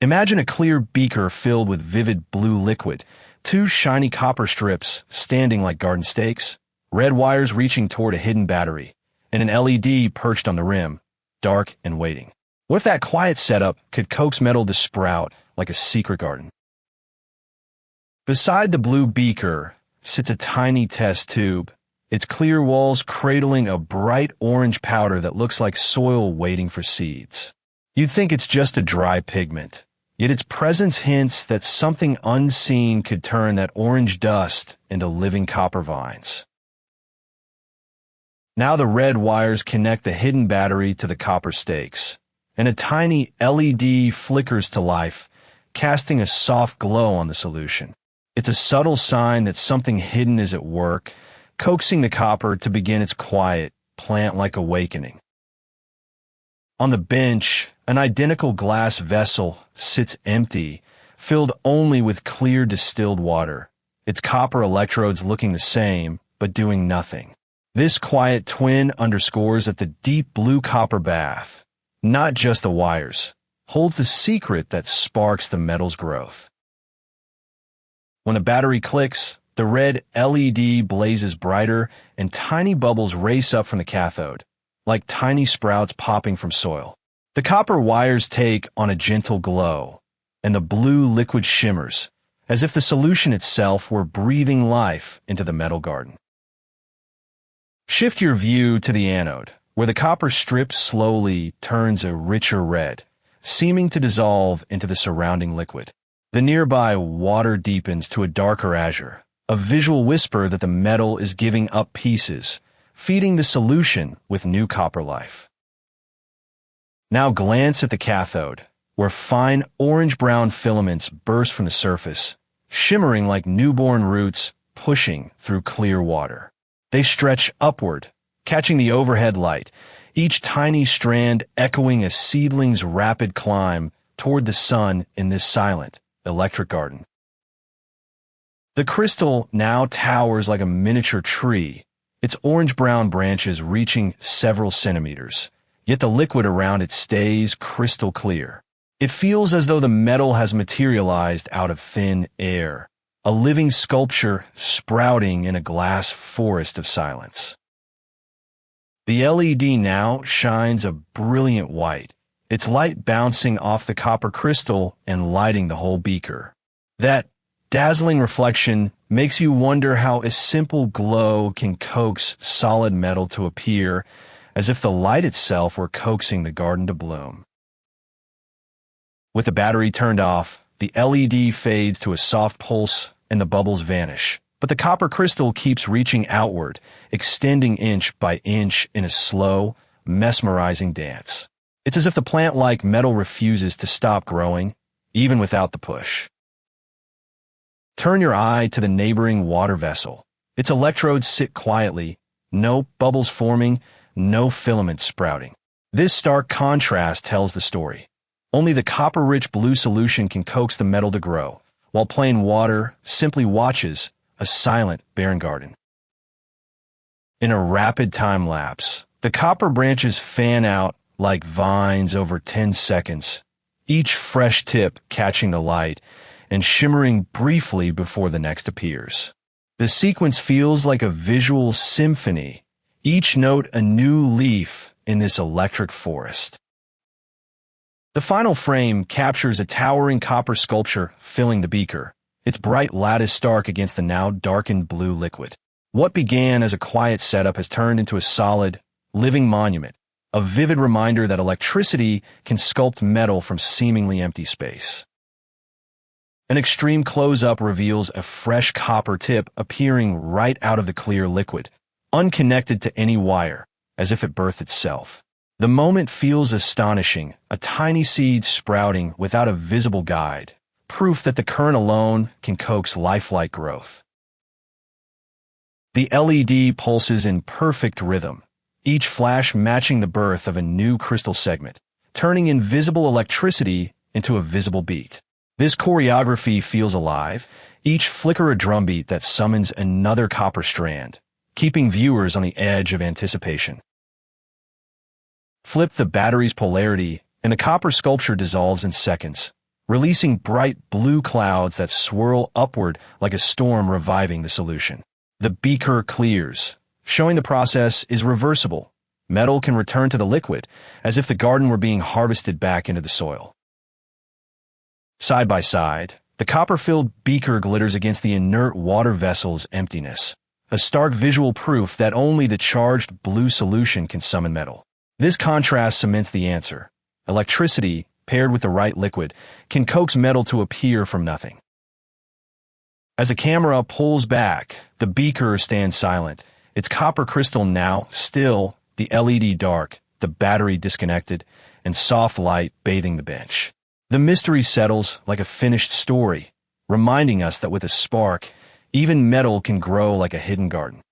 Imagine a clear beaker filled with vivid blue liquid, two shiny copper strips standing like garden stakes, red wires reaching toward a hidden battery, and an LED perched on the rim, dark and waiting. What if that quiet setup could coax metal to sprout like a secret garden? Beside the blue beaker sits a tiny test tube, its clear walls cradling a bright orange powder that looks like soil waiting for seeds. You'd think it's just a dry pigment, yet its presence hints that something unseen could turn that orange dust into living copper vines. Now the red wires connect the hidden battery to the copper stakes, and a tiny LED flickers to life, casting a soft glow on the solution. It's a subtle sign that something hidden is at work, coaxing the copper to begin its quiet, plant-like awakening. On the bench, an identical glass vessel sits empty, filled only with clear distilled water, its copper electrodes looking the same, but doing nothing. This quiet twin underscores that the deep blue copper bath, not just the wires, holds the secret that sparks the metal's growth. When a battery clicks, the red LED blazes brighter and tiny bubbles race up from the cathode, like tiny sprouts popping from soil. The copper wires take on a gentle glow, and the blue liquid shimmers, as if the solution itself were breathing life into the metal garden. Shift your view to the anode, where the copper strip slowly turns a richer red, seeming to dissolve into the surrounding liquid. The nearby water deepens to a darker azure, a visual whisper that the metal is giving up pieces, feeding the solution with new copper life. Now glance at the cathode, where fine orange-brown filaments burst from the surface, shimmering like newborn roots pushing through clear water. They stretch upward, catching the overhead light, each tiny strand echoing a seedling's rapid climb toward the sun in this silent, electric garden. The crystal now towers like a miniature tree, its orange-brown branches reaching several centimeters, yet the liquid around it stays crystal clear. It feels as though the metal has materialized out of thin air, a living sculpture sprouting in a glass forest of silence. The LED now shines a brilliant white, its light bouncing off the copper crystal and lighting the whole beaker. That dazzling reflection makes you wonder how a simple glow can coax solid metal to appear, as if the light itself were coaxing the garden to bloom. With the battery turned off, the LED fades to a soft pulse and the bubbles vanish. But the copper crystal keeps reaching outward, extending inch by inch in a slow, mesmerizing dance. It's as if the plant-like metal refuses to stop growing, even without the push. Turn your eye to the neighboring water vessel. Its electrodes sit quietly, no bubbles forming, no filaments sprouting. This stark contrast tells the story. Only the copper-rich blue solution can coax the metal to grow, while plain water simply watches, a silent, barren garden. In a rapid time lapse, the copper branches fan out like vines over 10 seconds, each fresh tip catching the light and shimmering briefly before the next appears. The sequence feels like a visual symphony, each note a new leaf in this electric forest. The final frame captures a towering copper sculpture filling the beaker, its bright lattice stark against the now darkened blue liquid. What began as a quiet setup has turned into a solid, living monument, a vivid reminder that electricity can sculpt metal from seemingly empty space. An extreme close-up reveals a fresh copper tip appearing right out of the clear liquid, unconnected to any wire, as if it birthed itself. The moment feels astonishing, a tiny seed sprouting without a visible guide, proof that the current alone can coax lifelike growth. The LED pulses in perfect rhythm, each flash matching the birth of a new crystal segment, turning invisible electricity into a visible beat. This choreography feels alive, each flicker a drumbeat that summons another copper strand, keeping viewers on the edge of anticipation. Flip the battery's polarity, and the copper sculpture dissolves in seconds, releasing bright blue clouds that swirl upward like a storm, reviving the solution. The beaker clears, showing the process is reversible. Metal can return to the liquid, as if the garden were being harvested back into the soil. Side by side, the copper-filled beaker glitters against the inert water vessel's emptiness, a stark visual proof that only the charged blue solution can summon metal. This contrast cements the answer. Electricity, paired with the right liquid, can coax metal to appear from nothing. As the camera pulls back, the beaker stands silent, its copper crystal now still, the LED dark, the battery disconnected, and soft light bathing the bench. The mystery settles like a finished story, reminding us that with a spark, even metal can grow like a hidden garden.